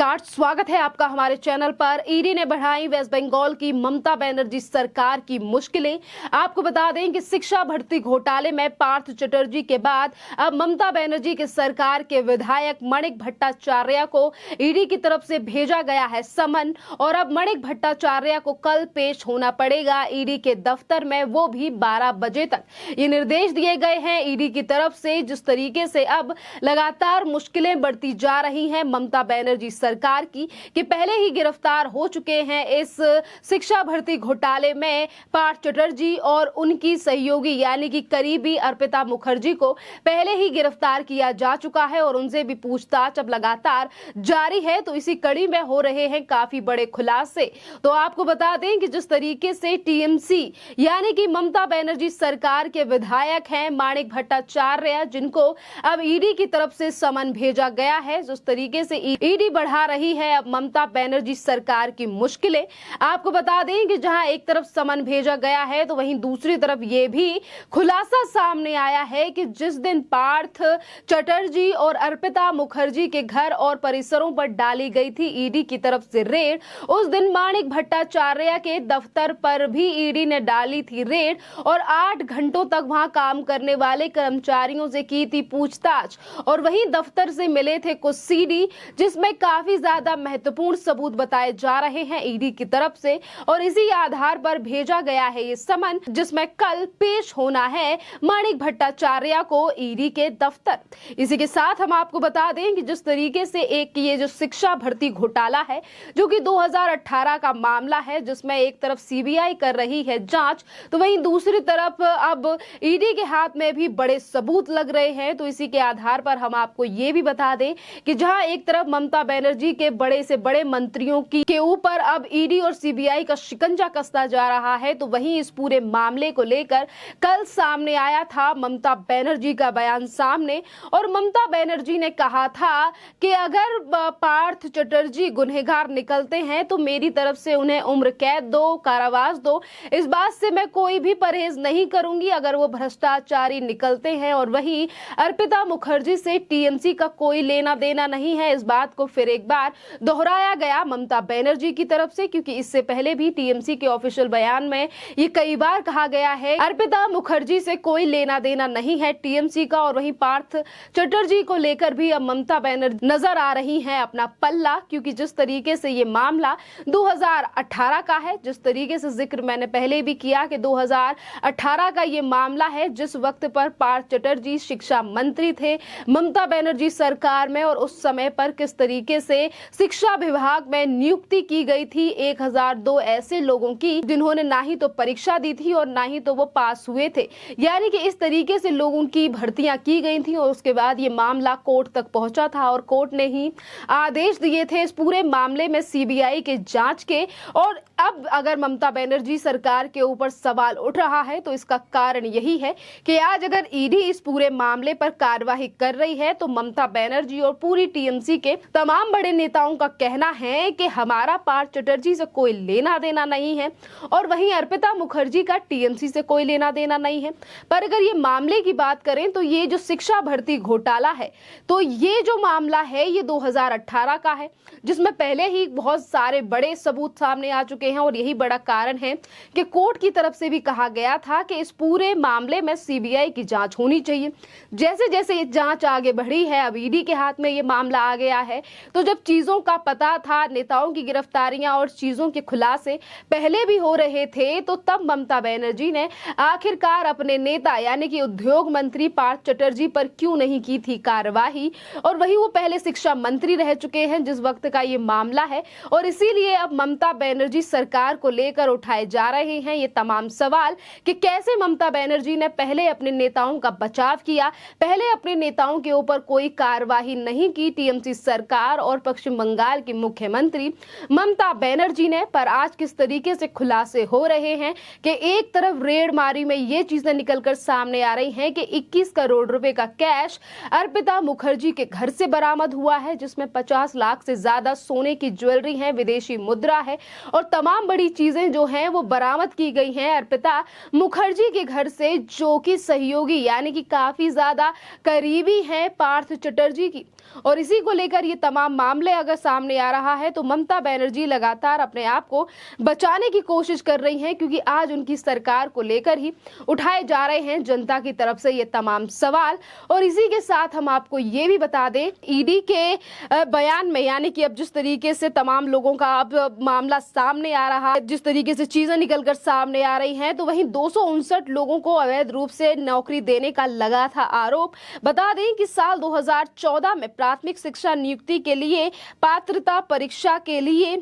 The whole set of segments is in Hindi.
नमस्कार, स्वागत है आपका हमारे चैनल पर। ईडी ने बढ़ाई वेस्ट बंगाल की ममता बनर्जी सरकार की मुश्किलें। आपको बता दें कि शिक्षा भर्ती घोटाले में पार्थ चटर्जी के बाद अब ममता बनर्जी की सरकार के विधायक मणिक भट्टाचार्य को ईडी की तरफ से भेजा गया है समन, और अब मणिक भट्टाचार्य को कल पेश होना पड़ेगा ईडी के दफ्तर में, वो भी 12 बजे तक। ये निर्देश दिए गए हैं ईडी की तरफ से। जिस तरीके से अब लगातार मुश्किलें बढ़ती जा रही हैं ममता बनर्जी सरकार की, कि पहले ही गिरफ्तार हो चुके हैं इस शिक्षा भर्ती घोटाले में पार्थ चटर्जी, और उनकी सहयोगी यानी कि करीबी अर्पिता मुखर्जी को पहले ही गिरफ्तार किया जा चुका है, और उनसे भी पूछताछ अब लगातार जारी है। तो इसी कड़ी में हो रहे हैं काफी बड़े खुलासे। तो आपको बता दें कि जिस तरीके से टीएमसी यानी कि ममता बनर्जी सरकार के विधायक हैं मणिक भट्टाचार्य, जिनको अब ईडी की तरफ से समन भेजा गया है, जिस तरीके से ईडी बढ़ा रही है अब ममता बनर्जी सरकार की मुश्किलें। आपको बता दें कि जहां एक तरफ समन भेजा गया है, तो वहीं दूसरी तरफ ये भी खुलासा सामने आया है कि जिस दिन पार्थ चटर्जी और अर्पिता मुखर्जी के घर और परिसरों पर डाली गई थी ईडी की तरफ से रेड, उस दिन मणिक भट्टाचार्य के दफ्तर पर भी ईडी ने डाली थी रेड, और 8 घंटों तक वहां काम करने वाले कर्मचारियों से की थी पूछताछ। और वहीं दफ्तर से मिले थे कुछ सीडी, जिसमें काफी ज्यादा महत्वपूर्ण सबूत बताए जा रहे हैं ईडी की तरफ से, और इसी आधार पर भेजा गया है ये समन, जिसमें कल पेश होना है मणिक भट्टाचार्य को ईडी के दफ्तर। इसी के साथ हम आपको बता दें कि जिस तरीके से एक ये जो शिक्षा भर्ती घोटाला है, जो कि 2018 का मामला है, जिसमें एक तरफ सीबीआई कर रही है जांच, तो वहीं दूसरी तरफ अब ईडी के हाथ में भी बड़े सबूत लग रहे हैं। तो इसी के आधार पर हम आपको ये भी बता दें कि जहां एक तरफ ममता बनर्जी के बड़े से बड़े मंत्रियों के ऊपर अब ईडी और सीबीआई का शिकंजा कसता जा रहा है, तो वहीं इस पूरे मामले को लेकर कल सामने आया था ममता बनर्जी का बयान सामने, और ममता बनर्जी ने कहा था कि अगर पार्थ चटर्जी गुनहगार निकलते हैं तो मेरी तरफ से उन्हें उम्र कैद दो, कारावास दो, इस बात से मैं कोई भी परहेज नहीं करूंगी अगर वो भ्रष्टाचारी निकलते हैं। और वहीं अर्पिता मुखर्जी से टीएमसी का कोई लेना देना नहीं है, इस बात को फिर एक बार दोहराया गया ममता बनर्जी की तरफ से, क्योंकि इससे पहले भी टीएमसी के ऑफिशियल बयान में ये कई बार कहा गया है अर्पिता मुखर्जी से कोई लेना देना नहीं है टीएमसी का। और वहीं पार्थ चटर्जी को लेकर भी अब ममता बनर्जी नजर आ रही हैं अपना पल्ला, क्योंकि जिस तरीके से ये मामला 2018 का है, जिस तरीके से जिक्र मैंने पहले भी किया कि 2018 का ये मामला है, जिस वक्त पर पार्थ चटर्जी शिक्षा मंत्री थे ममता बनर्जी सरकार में, और उस समय पर किस तरीके से शिक्षा विभाग में नियुक्ति की गई थी 1002 ऐसे लोगों की जिन्होंने ना ही तो परीक्षा दी थी और ना ही तो वो पास हुए थे। यानी कि इस तरीके से लोगों की भर्तियां की गई थी, और उसके बाद ये मामला कोर्ट तक पहुंचा था, और कोर्ट ने ही आदेश दिए थे इस पूरे मामले में सीबीआई के जांच के। और अब अगर ममता बनर्जी सरकार के ऊपर सवाल उठ रहा है, तो इसका कारण यही है कि आज अगर ईडी इस पूरे मामले पर कार्यवाही कर रही है, तो ममता बनर्जी और पूरी टीएमसी के तमाम बड़े नेताओं का कहना है कि हमारा पार्थ चटर्जी से कोई लेना देना नहीं है, और वहीं अर्पिता मुखर्जी का टीएमसी से कोई लेना देना नहीं है। पर अगर ये मामले की बात करें, तो ये जो शिक्षा भर्ती घोटाला है, तो ये जो मामला है ये 2018 का है, जिसमें पहले ही बहुत सारे बड़े सबूत सामने आ चुके हैं, और यही बड़ा कारण है कि कोर्ट की तरफ से भी कहा गया था कि इस पूरे मामले में सीबीआई की जांच होनी चाहिए। जैसे जैसे ये जांच आगे बढ़ी है, अब ईडी के हाथ में ये मामला आ गया है, तो जब चीजों का पता था, नेताओं की गिरफ्तारियां और चीजों के खुलासे पहले भी हो रहे थे, तो तब ममता बनर्जी ने आखिरकार अपने नेता यानी कि उद्योग मंत्री पार्थ चटर्जी पर क्यों नहीं की थी कार्यवाही। और वही वो पहले शिक्षा मंत्री रह चुके हैं जिस वक्त का ये मामला है, और इसीलिए अब ममता बनर्जी सरकार को लेकर उठाए जा रहे हैं ये तमाम सवाल कि कैसे ममता बनर्जी ने पहले अपने नेताओं का बचाव किया, पहले अपने नेताओं के ऊपर कोई कार्यवाही नहीं की टीएमसी सरकार और पश्चिम बंगाल की मुख्यमंत्री ममता बनर्जी ने। पर आज किस तरीके से खुलासे हो रहे हैं कि एक तरफ रेडमारी में ये चीजें निकलकर सामने आ रही हैं कि 21 करोड़ रुपए का कैश अर्पिता मुखर्जी के घर से बरामद हुआ है, जिसमें 50 लाख से ज्यादा सोने की ज्वेलरी है, विदेशी मुद्रा है, और तमाम बड़ी चीजें जो हैं वो बरामद की गई हैं अर्पिता मुखर्जी के घर से, जो कि सहयोगी यानी कि काफी ज्यादा करीबी हैं पार्थ चटर्जी की। और इसी को लेकर ये तमाम मामले अगर सामने आ रहा है तो ममता बनर्जी लगातार अपने आप को बचाने की कोशिश कर रही हैं, क्योंकि आज उनकी सरकार को लेकर ही उठाए जा रहे हैं जनता की तरफ से ये तमाम सवाल। और इसी के साथ हम आपको ये भी बता दें, ईडी के बयान में यानी कि अब जिस तरीके से तमाम लोगों का अब मामला सामने आ रहा है, जिस तरीके से चीजें निकलकर सामने आ रही हैं, तो वहीं 259 लोगों को अवैध रूप से नौकरी देने का लगा था आरोप। बता दें कि साल 2014 में प्राथमिक शिक्षा नियुक्ति के लिए पात्रता परीक्षा के लिए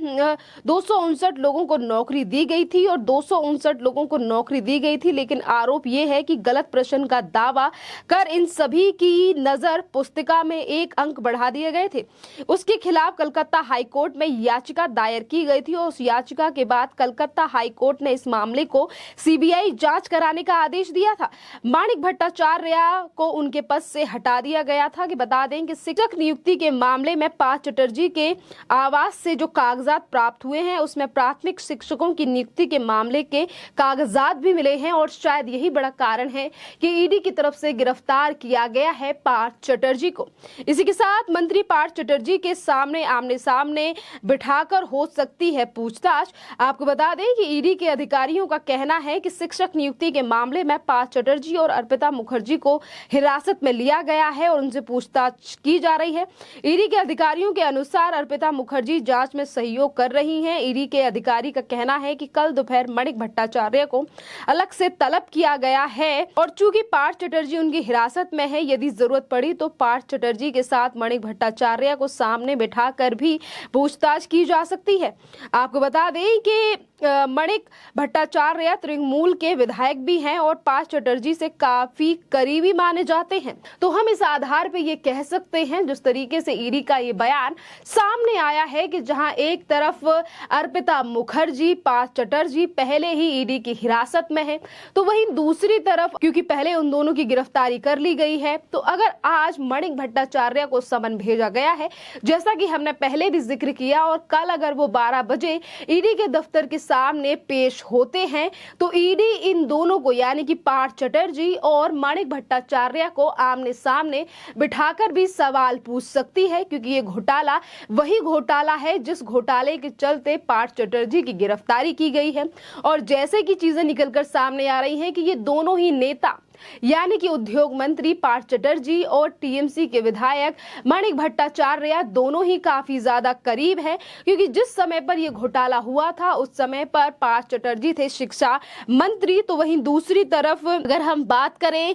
259 लोगों को नौकरी दी गई थी और 259 लोगों को नौकरी दी गई थी, लेकिन आरोप यह है कि गलत प्रश्न का दावा कर इन सभी की नजर पुस्तिका में 1 अंक बढ़ा दिए गए थे। उसके खिलाफ कलकत्ता हाईकोर्ट में याचिका दायर की गई थी और उस याचिका के बाद कलकत्ता हाईकोर्ट ने इस मामले को सीबीआई जांच कराने का आदेश दिया था। माणिक भट्टाचार्य को उनके पद से हटा दिया गया था। कि बता दें कि शिक्षक नियुक्ति के मामले में पार्थ चटर्जी के आवास से जो कागजात प्राप्त हुए हैं उसमें प्राथमिक शिक्षकों की नियुक्ति के मामले के कागजात भी मिले हैं और शायद यही बड़ा कारण है कि ईडी की तरफ से गिरफ्तार किया गया है पार्थ चटर्जी को। इसी के साथ मंत्री पार्थ चटर्जी के सामने आमने सामने बिठाकर हो सकती है पूछताछ। आपको बता दें कि ईडी के अधिकारियों का कहना है कि शिक्षक नियुक्ति के मामले में पार्थ चटर्जी और अर्पिता मुखर्जी को हिरासत में लिया गया है और उनसे पूछताछ की जा रही है। ईडी के अधिकारियों के अनुसार अर्पिता मुखर्जी जांच में सहयोग कर रही हैं। ईडी के अधिकारी का कहना है कि कल दोपहर माणिक भट्टाचार्य को अलग से तलब किया गया है और चूंकि पार्थ चटर्जी उनकी हिरासत में है, यदि जरूरत पड़ी तो पार्थ चटर्जी के साथ माणिक भट्टाचार्य को सामने बिठाकर भी पूछताछ की जा सकती है। आपको बता दें कि माणिक भट्टाचार्य तृणमूल के विधायक भी हैं और पार्थ चटर्जी से काफी करीबी माने जाते हैं। तो हम इस आधार पे ये कह सकते हैं, जिस तरीके से ईडी का ये बयान सामने आया है कि जहां एक तरफ अर्पिता मुखर्जी, पार्थ चटर्जी पहले ही ईडी की हिरासत में है, तो वहीं दूसरी तरफ क्योंकि पहले उन दोनों की गिरफ्तारी कर ली गई है, तो अगर आज माणिक भट्टाचार्य को समन भेजा गया है, जैसा कि हमने पहले भी जिक्र किया, और कल अगर वो 12 बजे ईडी के दफ्तर के सामने पेश होते हैं तो ईडी इन दोनों को यानी कि पार्थ चटर्जी और माणिक भट्टाचार्य को आमने सामने बिठाकर भी सवाल पूछ सकती है, क्योंकि ये घोटाला वही घोटाला है जिस घोटाले के चलते पार्थ चटर्जी की गिरफ्तारी की गई है। और जैसे कि चीजें निकलकर सामने आ रही हैं कि ये दोनों ही नेता यानी कि उद्योग मंत्री पार्थ चटर्जी और टीएमसी के विधायक माणिक भट्टाचार्य दोनों ही काफी ज्यादा करीब है, क्योंकि जिस समय पर यह घोटाला हुआ था उस समय पर पार्थ चटर्जी थे शिक्षा मंत्री। तो वहीं दूसरी तरफ अगर हम बात करें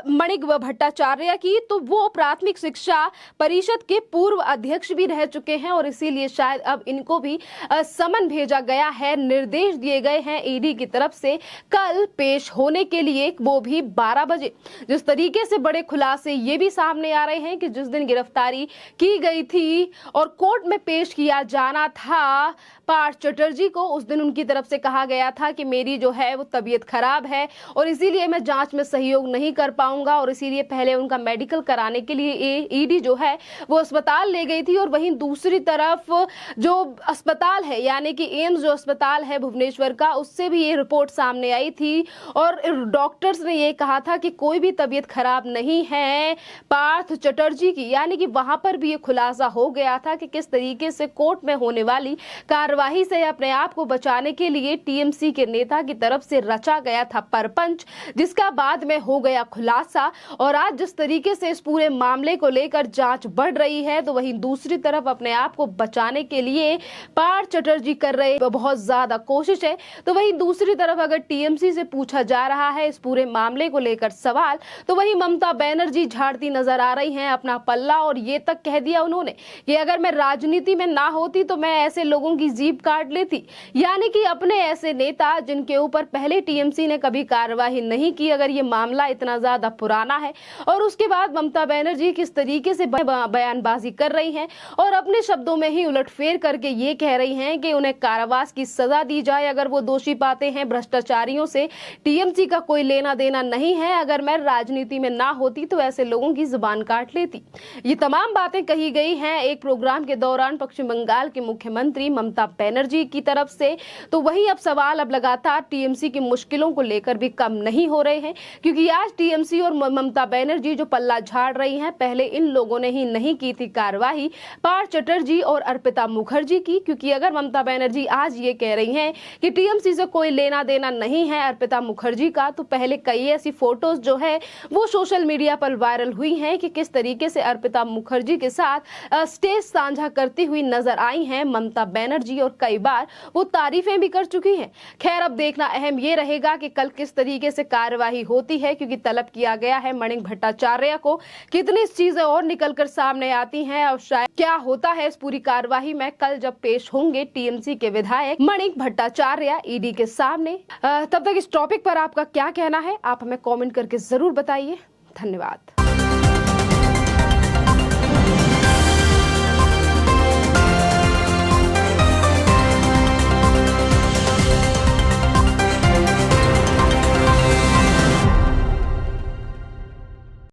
माणिक भट्टाचार्य की, तो वो प्राथमिक शिक्षा परिषद के पूर्व अध्यक्ष भी रह चुके हैं और इसीलिए शायद अब इनको भी समन भेजा गया है, निर्देश दिए गए हैं ईडी की तरफ से कल पेश होने के लिए, वो भी 12 बजे। जिस तरीके से बड़े खुलासे ये भी सामने आ रहे हैं कि जिस दिन गिरफ्तारी की गई थी और कोर्ट में पेश किया जाना था पार्थ चटर्जी को, उस दिन उनकी तरफ से कहा गया था कि मेरी जो है वो तबीयत खराब है और इसीलिए मैं जांच में सहयोग नहीं कर पाऊंगा, और इसीलिए पहले उनका मेडिकल कराने के लिए ईडी जो है वो अस्पताल ले गई थी। और वहीं दूसरी तरफ जो अस्पताल है यानी कि एम्स जो अस्पताल है भुवनेश्वर का, उससे भी ये रिपोर्ट सामने आई थी और डॉक्टर्स ने ये कहा था कि कोई भी तबीयत खराब नहीं है पार्थ चटर्जी की, यानी कि वहां पर भी ये खुलासा हो गया था कि किस तरीके से कोर्ट में होने वाली कार्यवाही से अपने आप को बचाने के लिए टीएमसी के नेता की तरफ से रचा गया था परपंच, जिसका बाद में हो गया खुलासा। और आज जिस तरीके से इस पूरे मामले को लेकर जांच बढ़ रही है, तो वहीं दूसरी तरफ अपने आप को बचाने के लिए पार्थ चटर्जी कर रहे बहुत ज्यादा कोशिश है। तो वहीं दूसरी तरफ अगर टीएमसी से पूछा जा रहा है इस पूरे मामले को लेकर सवाल, तो वहीं ममता बनर्जी झाड़ती नजर आ रही हैं अपना पल्ला, और ये तक कह दिया उन्होंने कि अगर मैं राजनीति में ना होती तो मैं ऐसे लोगों की जीभ काट लेती, यानी कि अपने ऐसे नेता जिनके ऊपर पहले टीएमसी ने कभी कार्यवाही नहीं की, अगर ये मामला इतना ज्यादा पुराना है। और उसके बाद ममता बनर्जी किस तरीके से बयानबाजी कर रही हैं और अपने शब्दों में ही उलटफेर करके ये कह रही हैं कि उन्हें कारावास की सजा दी जाए अगर वो दोषी पाते हैं, भ्रष्टाचारियों से टीएमसी का कोई लेना देना देना नहीं है, अगर मैं राजनीति में ना होती तो ऐसे लोगों की जुबान काट लेती। ये तमाम बातें कही गई हैं एक प्रोग्राम के दौरान पश्चिम बंगाल की मुख्यमंत्री ममता बनर्जी की तरफ से। तो वहीं अब सवाल अब लगातार टीएमसी की मुश्किलों को लेकर भी कम नहीं हो रहे हैं, क्योंकि आज टीएमसी और ममता बनर्जी जो पल्ला झाड़ रही हैं, पहले इन लोगों ने ही नहीं की थी कार्रवाई पार्थ चटर्जी और अर्पिता मुखर्जी की। क्योंकि अगर ममता बनर्जी आज ये कह रही हैं कि टीएमसी से कोई लेना देना नहीं है अर्पिता मुखर्जी का, तो पहले कई ऐसी फोटोज जो है वो सोशल मीडिया पर वायरल हुई हैं कि किस तरीके से अर्पिता मुखर्जी के साथ स्टेज साझा करती हुई नजर आई हैं ममता बनर्जी, और कई बार वो तारीफें भी कर चुकी हैं। खैर, अब देखना अहम ये रहेगा कि कल किस तरीके से कार्यवाही होती है, क्योंकि तलब किया गया है मणिक भट्टाचार्य को। कितनी चीजें और निकलकर सामने आती हैं और शायद क्या होता है इस पूरी कार्यवाही में कल जब पेश होंगे टीएमसी के विधायक मणिक भट्टाचार्य ईडी के सामने। तब तक इस टॉपिक पर आपका क्या कहना है, आप हमें कमेंट करके जरूर बताइए। धन्यवाद।